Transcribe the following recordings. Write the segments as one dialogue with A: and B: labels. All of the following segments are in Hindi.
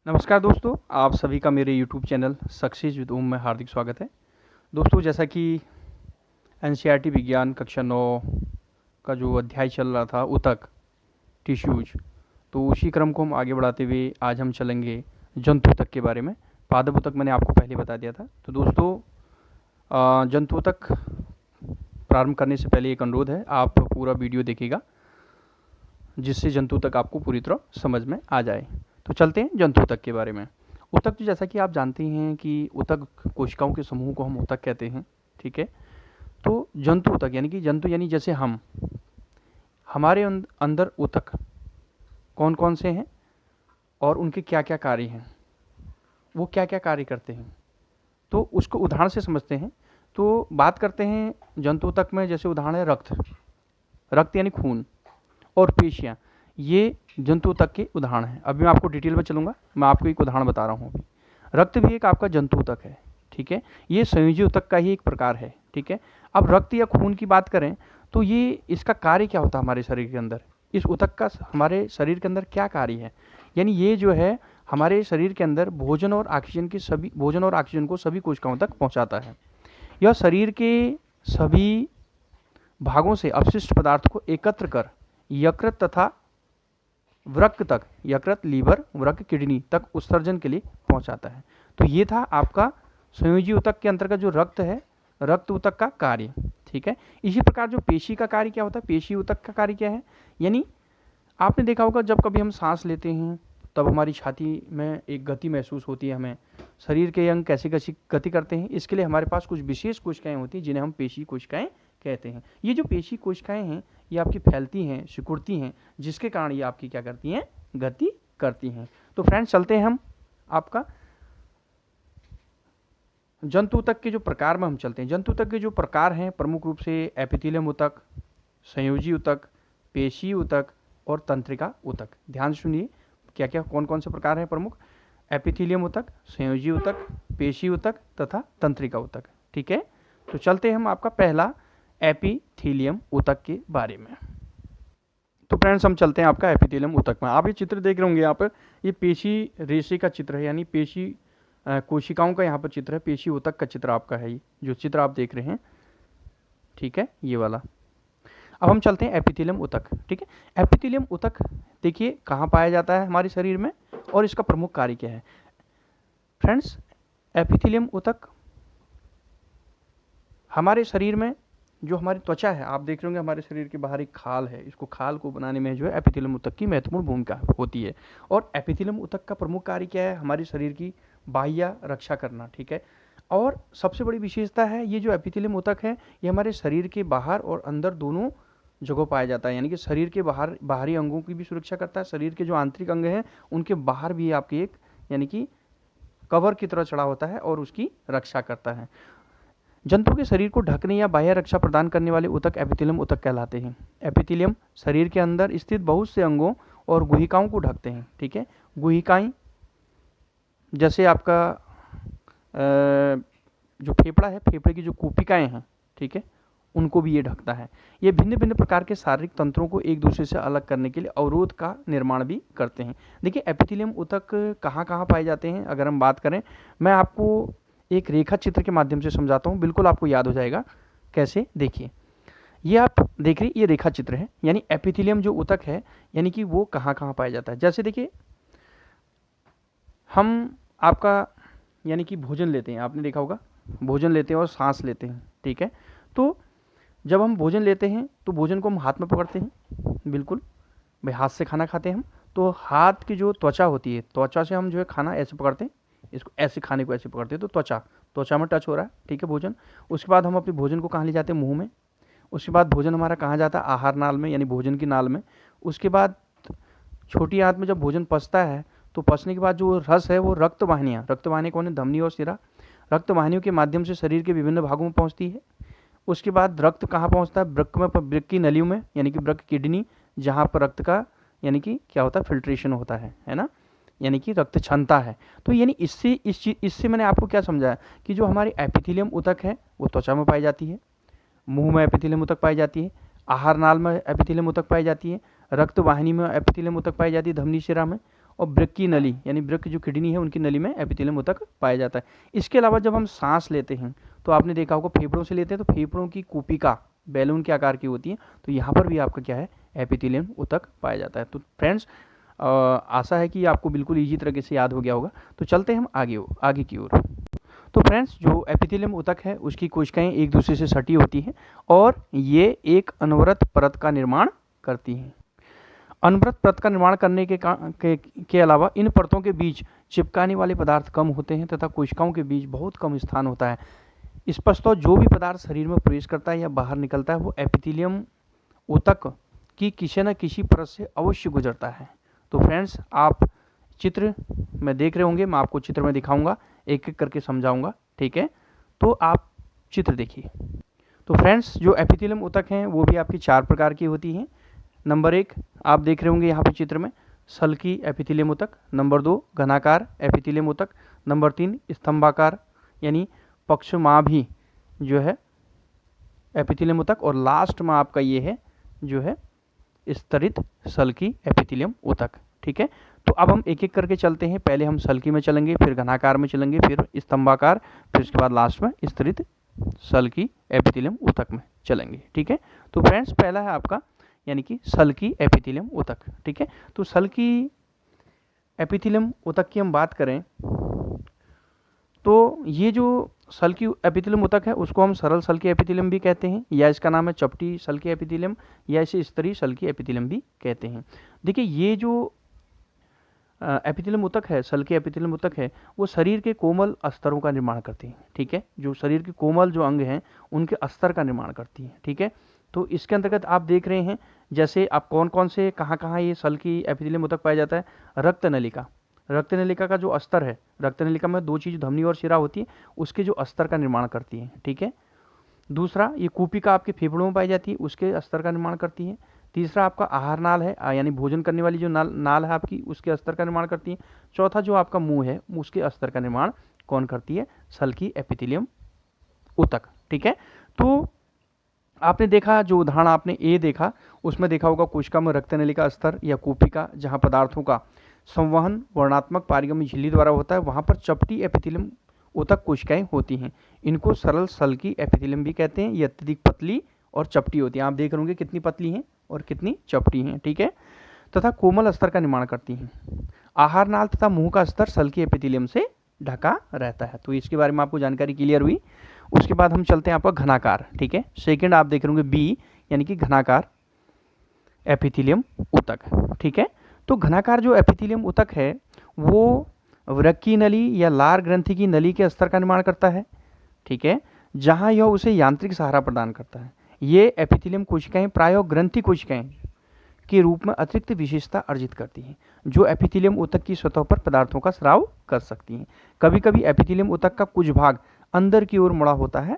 A: नमस्कार दोस्तों, आप सभी का मेरे यूट्यूब चैनल सक्सेस विद ओम में हार्दिक स्वागत है। दोस्तों, जैसा कि एनसीईआरटी विज्ञान कक्षा 9 का जो अध्याय चल रहा था ऊतक टिश्यूज, तो उसी क्रम को हम आगे बढ़ाते हुए आज हम चलेंगे जंतु ऊतक के बारे में। पादप ऊतक मैंने आपको पहले बता दिया था। तो दोस्तों, जंतु ऊतक प्रारंभ करने से पहले एक अनुरोध है, आप पूरा वीडियो देखिएगा जिससे जंतु ऊतक आपको पूरी तरह समझ में आ जाए। तो चलते हैं जंतु ऊतक के बारे में। ऊतक, तो जैसा कि आप जानते हैं कि ऊतक कोशिकाओं के समूह को हम ऊतक कहते हैं, ठीक है। तो जंतु ऊतक यानी कि जंतु यानी जैसे हम, हमारे अंदर ऊतक कौन कौन से हैं और उनके क्या क्या कार्य हैं, वो क्या क्या कार्य करते हैं, तो उसको उदाहरण से समझते हैं। तो बात करते हैं जंतु ऊतक में, जैसे उदाहरण है रक्त। रक्त यानी खून और पेशियाँ, ये जंतु ऊतक के उदाहरण हैं। अभी मैं आपको डिटेल में चलूँगा, मैं आपको एक उदाहरण बता रहा हूँ अभी। रक्त भी एक आपका जंतु ऊतक है, ठीक है। ये संयोजी ऊतक का ही एक प्रकार है, ठीक है। अब रक्त या खून की बात करें तो ये, इसका कार्य क्या होता है हमारे शरीर के अंदर, इस ऊतक का हमारे शरीर के अंदर क्या कार्य है। यानी ये जो है हमारे शरीर के अंदर भोजन और ऑक्सीजन को सभी कोशिकाओं तक पहुँचाता है। यह शरीर के सभी भागों से अपशिष्ट पदार्थ को एकत्र कर यकृत तथा वृक्क तक, यकृत, लीवर, वृक्क, किडनी तक उत्सर्जन के लिए पहुंचाता है। तो ये था आपका संयोजी ऊतक के अंतर्गत जो रक्त है, रक्त ऊतक का कार्य, ठीक है। इसी प्रकार जो पेशी का कार्य क्या होता है, पेशी ऊतक का कार्य क्या है, यानी आपने देखा होगा जब कभी हम सांस लेते हैं तब हमारी छाती में एक गति महसूस होती है, हमें शरीर के अंग कैसे कैसी गति करते हैं, इसके लिए हमारे पास कुछ विशेष कोशिकाएं होती हैं जिन्हें हम पेशी कोशिकाएं कहते हैं। ये जो पेशी कोशिकाएं हैं ये आपकी फैलती हैं, सिकुड़ती हैं, जिसके कारण ये आपकी क्या करती हैं, गति करती हैं। तो फ्रेंड्स, चलते हैं हम आपका जंतु ऊतक के जो प्रकार में हम चलते हैं। जंतु ऊतक के जो प्रकार हैं प्रमुख रूप से एपिथेलियम ऊतक, संयोजी ऊतक, पेशी ऊतक और तंत्रिका ऊतक। ध्यान सुनिए क्या क्या कौन कौन से प्रकार हैं प्रमुख। एपिथेलियम ऊतक, संयोजी ऊतक, पेशी ऊतक तथा तंत्रिका ऊतक, ठीक है। तो चलते हैं हम आपका पहला एपिथेलियम ऊतक के बारे में। तो फ्रेंड्स, हम चलते हैं आपका एपिथेलियम ऊतक में। आप ये चित्र देख रहे होंगे यहाँ पर, ये पेशी रेशे का चित्र है, यानी पेशी कोशिकाओं का यहाँ पर चित्र है, पेशी ऊतक का चित्र आपका है, ये जो चित्र आप देख रहे हैं, ठीक है, ये वाला। अब हम चलते हैं एपिथेलियम ऊतक, ठीक है। एपिथेलियम ऊतक देखिए कहाँ पाया जाता है हमारे शरीर में और इसका प्रमुख कार्य क्या है। फ्रेंड्स, एपिथेलियम ऊतक हमारे शरीर में, जो हमारी त्वचा है, आप देख रहे होंगे हमारे शरीर के बाहर एक खाल है, इसको खाल को बनाने में जो है एपिथेलियम ऊतक की महत्वपूर्ण भूमिका होती है। और एपिथेलियम ऊतक का प्रमुख कार्य क्या है, हमारे शरीर की बाह्य रक्षा करना, ठीक है। और सबसे बड़ी विशेषता है, ये जो एपिथेलियम ऊतक है ये हमारे शरीर के बाहर और अंदर दोनों जगह पाया जाता है। यानी कि शरीर के बाहरी अंगों की भी सुरक्षा करता है, शरीर के जो आंतरिक अंग हैं उनके बाहर भी आपके एक, यानी कि कवर की तरह चढ़ा होता है और उसकी रक्षा करता है। जंतु के शरीर को ढकने या बाह्य रक्षा प्रदान करने वाले ऊतक एपिथेलियम ऊतक कहलाते हैं। एपिथेलियम शरीर के अंदर स्थित बहुत से अंगों और गुहिकाओं को ढकते हैं, ठीक है। गुहिकाएं जैसे आपका जो फेफड़ा है, फेफड़े की जो कोशिकाएं हैं, ठीक है, उनको भी ये ढकता है। ये भिन्न भिन्न प्रकार के शारीरिक तंत्रों को एक दूसरे से अलग करने के लिए अवरोध का निर्माण भी करते हैं। देखिए एपिथेलियम ऊतक कहाँ कहाँ पाए जाते हैं, अगर हम बात करें, मैं आपको एक रेखा चित्र के माध्यम से समझाता हूँ, बिल्कुल आपको याद हो जाएगा कैसे। देखिए ये आप देख रहे, ये रेखा चित्र है, यानी एपिथेलियम जो ऊतक है यानी कि वो कहाँ कहाँ पाया जाता है। जैसे देखिए हम आपका, यानी कि भोजन लेते हैं, आपने देखा होगा भोजन लेते हैं और सांस लेते हैं, ठीक है। तो जब हम भोजन लेते हैं तो भोजन को हम हाथ में पकड़ते हैं, बिल्कुल भाई हाथ से खाना खाते हैं हम, तो हाथ की जो त्वचा होती है, त्वचा से हम जो है खाना ऐसे पकड़ते हैं, इसको ऐसे खाने को ऐसे पकड़ते हैं, तो त्वचा में टच हो रहा है, ठीक है, भोजन। उसके बाद हम अपने भोजन को कहाँ ले जाते हैं, मुंह में। उसके बाद भोजन हमारा कहाँ जाता है, आहार नाल में, यानी भोजन की नाल में। उसके बाद छोटी आंत में जब भोजन पचता है तो पचने के बाद जो रस है वो रक्त वाहिनी कौन है, धमनी और सिरा, रक्त वाहिनियों के माध्यम से शरीर के विभिन्न भागों में पहुँचती है। उसके बाद रक्त कहाँ पहुँचता है, वृक्क में, वृक्क की नलियों में, यानी कि वृक्क किडनी, जहाँ पर रक्त का यानी कि क्या होता है, फिल्ट्रेशन होता है ना, यानी कि रक्त क्षमता है। तो यानी इससे मैंने आपको क्या समझाया कि जो हमारी एपिथेलियम ऊतक है वो त्वचा में पाई जाती है, मुंह में एपिथेलियम ऊतक पाई जाती है, आहार नाल में एपिथेलियम ऊतक पाई जाती है, रक्त वाहिनी में एपिथेलियम ऊतक पाई जाती है, धमनी शिरा में, और वृक्क की नली यानी वृक्क जो किडनी है उनकी नली में एपिथेलियम ऊतक पाया जाता है। इसके अलावा जब हम सांस लेते हैं तो आपने देखा होगा फेफड़ों से लेते हैं तो फेफड़ों की कूपिका बैलून के आकार की होती है, तो यहाँ पर भी आपका क्या है एपिथेलियम ऊतक पाया जाता है। तो फ्रेंड्स आशा है कि आपको बिल्कुल ईजी तरीके से याद हो गया होगा। तो चलते हैं हम आगे की ओर। तो फ्रेंड्स जो एपिथेलियम ऊतक है उसकी कोशिकाएं एक दूसरे से सटी होती हैं और ये एक अनवरत परत का निर्माण करती हैं। अनवरत परत का निर्माण करने के अलावा इन परतों के बीच चिपकाने वाले पदार्थ कम होते हैं तथा कोशिकाओं के बीच बहुत कम स्थान होता है। स्पष्टतः जो भी पदार्थ शरीर में प्रवेश करता है या बाहर निकलता है वो एपिथेलियम ऊतक की किसी न किसी परत से अवश्य गुजरता है। तो फ्रेंड्स आप चित्र में देख रहे होंगे, मैं आपको चित्र में दिखाऊंगा, एक एक करके समझाऊंगा, ठीक है। तो आप चित्र देखिए। तो फ्रेंड्स जो एपिथेलियम ऊतक हैं वो भी आपकी 4 प्रकार की होती हैं। नंबर 1 आप देख रहे होंगे यहाँ पे चित्र में सल्की एपिथेलियम ऊतक, नंबर 2 घनाकार एपिथेलियम ऊतक, नंबर 3 स्तंभाकार यानी पक्षमाभी जो है एपिथेलियम ऊतक, और लास्ट में आपका ये है जो है स्तरित सल्की एपिथेलियम ऊतक, ठीक है। तो अब हम एक एक करके चलते हैं। पहले हम सल्की में चलेंगे, फिर घनाकार में चलेंगे, फिर स्तंभाकार, फिर उसके बाद लास्ट में स्तरित सल्की एपिथेलियम ऊतक में चलेंगे, ठीक है। तो फ्रेंड्स पहला है आपका यानी कि सल्की एपिथेलियम ऊतक, ठीक है। तो सल्की एपिथेलियम ऊतक की हम बात करें तो ये जो सल्की एपिथेलियम ऊतक है उसको हम सरल सल्की एपिथेलियम भी कहते हैं, या इसका नाम है चपटी सल्की एपिथेलियम, या इसे स्तरीय सल्की एपिथेलियम भी कहते हैं। देखिए ये जो एपिथेलियम ऊतक है, सल्की एपिथेलियम ऊतक है, वो शरीर के कोमल अस्तरों का निर्माण करती हैं, ठीक है। जो शरीर के कोमल जो अंग हैं उनके अस्तर का निर्माण करती हैं, ठीक है। तो इसके अंतर्गत आप देख रहे हैं जैसे आप कौन कौन से कहाँ ये सल्की एपिथेलियम ऊतक पाया जाता है। रक्त नलिका का जो अस्तर है, रक्त नलिका में 2 चीज़ धमनी और शिरा होती है, उसके जो अस्तर का निर्माण करती है, ठीक है। दूसरा ये कूपिका आपके फेफड़ों में पाई जाती है, उसके अस्तर का निर्माण करती है। तीसरा आपका आहार नाल है यानी भोजन करने वाली जो नाल है आपकी, उसके अस्तर का निर्माण करती है। चौथा जो आपका मुंह है उसके अस्तर का निर्माण कौन करती है, सल्की एपिथेलियम ऊतक, ठीक है। तो आपने देखा जो उदाहरण आपने ए देखा उसमें देखा होगा कोशिका में रक्त नलिका अस्तर या कूपिका जहाँ पदार्थों का संवहन वर्णात्मक पारगम्य झिल्ली द्वारा होता है, वहाँ पर चपटी एपिथेलियम ऊतक कोशिकाएं होती हैं। इनको सरल सल्की एपिथेलियम भी कहते हैं। ये अत्यधिक पतली और चपटी होती हैं, आप देख रहे होंगे कितनी पतली हैं और कितनी चपटी हैं, ठीक है, तथा कोमल अस्तर का निर्माण करती हैं। आहार नाल तथा मुंह का अस्तर सल्की एपिथेलियम से ढका रहता है। तो इसके बारे में आपको जानकारी क्लियर हुई। उसके बाद हम चलते हैं आपका घनाकार, ठीक है। सेकंड आप देख रहे होंगे बी यानी कि घनाकार एपिथेलियम ऊतक, ठीक है। तो घनाकार जो एपिथेलियम ऊतक है वो वृक्क की नली या लार ग्रंथि की नली के अस्तर का निर्माण करता है, ठीक है, जहां यह उसे यांत्रिक सहारा प्रदान करता है। ये एपिथेलियम कोशिकाएं प्रायः ग्रंथि कोशिकाएं के रूप में अतिरिक्त विशेषता अर्जित करती हैं, जो एपिथेलियम ऊतक की सतह पर पदार्थों का स्राव कर सकती हैं। कभी कभी एपिथेलियम ऊतक का कुछ भाग अंदर की ओर मुड़ा होता है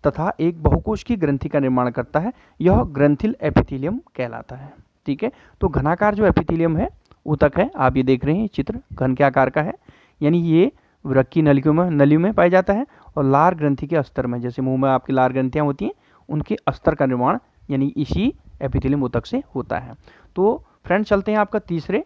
A: तथा एक बहुकोश की ग्रंथि का निर्माण करता है, यह ग्रंथिल एपिथेलियम कहलाता है, ठीक है। तो घनाकार जो एपिथेलियम है ऊतक है, आप ये देख रहे हैं चित्र घन के आकार का है, यानी ये वृक्क की नलियों में पाया जाता है और लार ग्रंथि के अस्तर में, जैसे मुंह में आपकी लार ग्रंथियां होती हैं उनके अस्तर का निर्माण यानी इसी एपिथेलियम ऊतक से होता है। तो फ्रेंड चलते हैं आपका तीसरे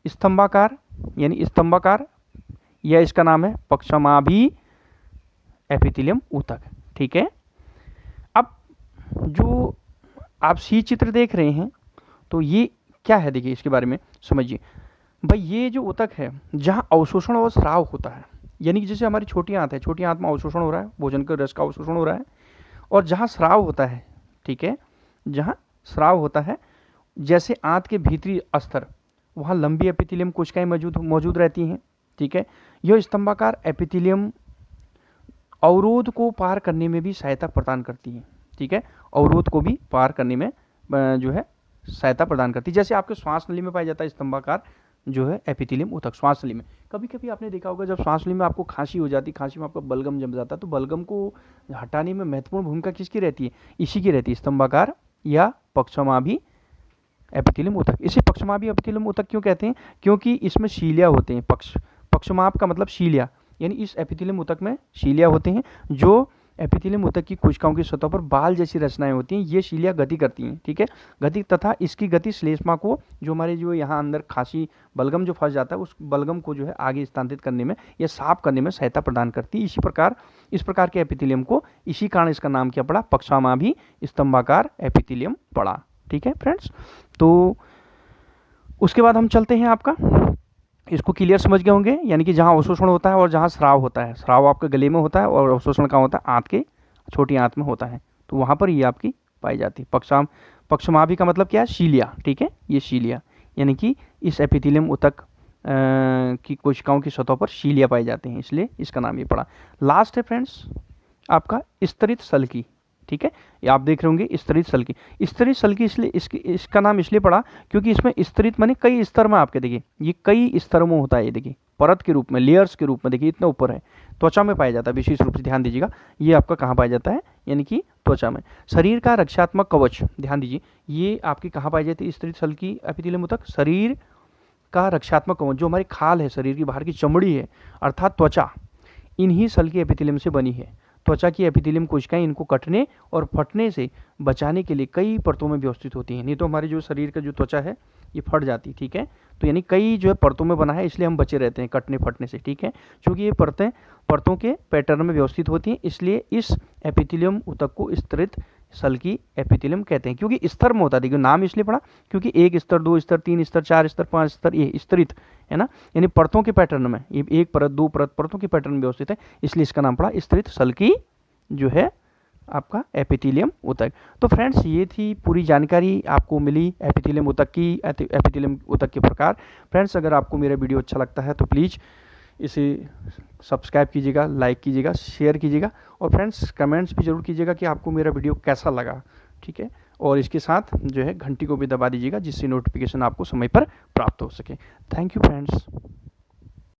A: स्तंभाकार यानी स्तंभाकार, यह इसका नाम है पक्षमाभी एपिथेलियम ऊतक, ठीक है। अब जो आप सी चित्र देख रहे हैं तो ये क्या है, देखिए इसके बारे में समझिए भाई। ये जो ऊतक है जहाँ अवशोषण और स्राव होता है, यानी कि जैसे हमारी छोटी आंत है, छोटी आंत में अवशोषण हो रहा है, भोजन के रस का अवशोषण हो रहा है, और जहाँ स्राव होता है, ठीक है, जहाँ स्राव होता है जैसे आंत के भीतरी अस्तर, वहाँ लंबी एपिथेलियम कोशिकाएं मौजूद रहती हैं, ठीक है। यह स्तंभाकार एपिथेलियम अवरोध को पार करने में भी सहायता प्रदान करती है, ठीक है, अवरोध को भी पार करने में जो है सहायता प्रदान करती है। जैसे आपके श्वास नली में पाया जाता है स्तंभाकार जो है एपिथेलियम ऊतक, श्वास नली में। कभी कभी आपने देखा होगा जब श्वास नली में आपको खांसी हो जाती है, खांसी में आपका बलगम जम जाता है, तो बलगम को हटाने में महत्वपूर्ण भूमिका किसकी रहती है, इसी की रहती है, स्तंभाकार या पक्षमाभी एपिथेलियम ऊतक। इसे पक्षमाभी एपिथेलियम ऊतक क्यों कहते हैं, क्योंकि इसमें शीलिया होते हैं। पक्षमाभ का मतलब शीलिया, यानी इस एपिथेलियम ऊतक में शीलिया होते हैं जो एपिथेलियम ऊतक की कोशिकाओं की सतह पर बाल जैसी रचनाएं होती हैं, ये शिलिया गति करती हैं, ठीक है, गति, तथा इसकी गति श्लेष्मा को, जो हमारे जो यहाँ अंदर खांसी बलगम जो फंस जाता है उस बलगम को जो है आगे स्थानांतरित करने में या साफ करने में सहायता प्रदान करती है। इस प्रकार के एपिथेलियम को, इसी कारण इसका नाम क्या पड़ा, पक्षामाभी स्तंभाकार एपिथेलियम पड़ा। ठीक है फ्रेंड्स, तो उसके बाद हम चलते हैं, आपका इसको क्लियर समझ गए होंगे, यानी कि जहाँ अवशोषण होता है और जहाँ स्राव होता है, स्राव आपके गले में होता है और अवशोषण कहाँ होता है, आंत के, छोटी आंत में होता है, तो वहाँ पर ये आपकी पाई जाती है। पक्षमाभी का मतलब क्या है, शीलिया, ठीक है, ये शीलिया, यानी कि इस एपिथेलियम ऊतक की कोशिकाओं की सतह पर शीलिया पाई जाती हैं, इसलिए इसका नाम ये पड़ा। लास्ट है फ्रेंड्स आपका स्तरित सल्की, ठीक है, ये आप देख रहे होंगे स्तरित सल्की। स्तरित सल्की इसलिए इसका नाम इसलिए पड़ा क्योंकि इसमें स्तरित माने कई स्तर में, आपके देखिए ये कई स्तरों में होता है, ये देखिए परत के रूप में, लेयर्स के रूप में, देखिए इतना ऊपर है, त्वचा में पाया जाता है, विशेष रूप से ध्यान दीजिएगा, ये आपका कहाँ पाया जाता है, यानी कि त्वचा में। शरीर का रक्षात्मक कवच, ध्यान दीजिए, ये आपकी कहाँ पाई जाती है, स्तरित सल्की एपिथेलियम ऊतक, शरीर का रक्षात्मक कवच, जो हमारी खाल है, शरीर की बाहर की चमड़ी है, अर्थात त्वचा, इन्हीं सल्की एपिथेलियम से बनी है। त्वचा की एपिथेलियम कोशिकाएं इनको कटने और फटने से बचाने के लिए कई परतों में व्यवस्थित होती हैं, नहीं तो हमारे जो शरीर का जो त्वचा है ये फट जाती, ठीक है, तो यानी कई जो है परतों में बना है, इसलिए हम बचे रहते हैं कटने फटने से, ठीक है, क्योंकि ये परतों के पैटर्न में व्यवस्थित होती हैं, इसलिए इस एपिथेलियम ऊतक को स्तरित सल्की एपिथेलियम कहते हैं, क्योंकि स्तर में होता है, देखिए नाम इसलिए पड़ा क्योंकि 1 स्तर, 2 स्तर, 3 स्तर, 4 स्तर, 5 स्तर, ये स्तरित है ना, यानी परतों के पैटर्न में, ये 1 परत 2 परत परतों के पैटर्न में व्यवस्थित है, इसलिए इसका नाम पड़ा स्तरित सल्की जो है आपका एपिथेलियम ऊतक। तो फ्रेंड्स ये थी पूरी जानकारी आपको मिली एपिथेलियम ऊतक की, एपिथेलियम ऊतक के प्रकार। फ्रेंड्स अगर आपको मेरा वीडियो अच्छा लगता है तो प्लीज़ इसे सब्सक्राइब कीजिएगा, लाइक कीजिएगा, शेयर कीजिएगा, और फ्रेंड्स कमेंट्स भी जरूर कीजिएगा कि आपको मेरा वीडियो कैसा लगा, ठीक है, और इसके साथ जो है घंटी को भी दबा दीजिएगा जिससे नोटिफिकेशन आपको समय पर प्राप्त हो सके। Thank you friends.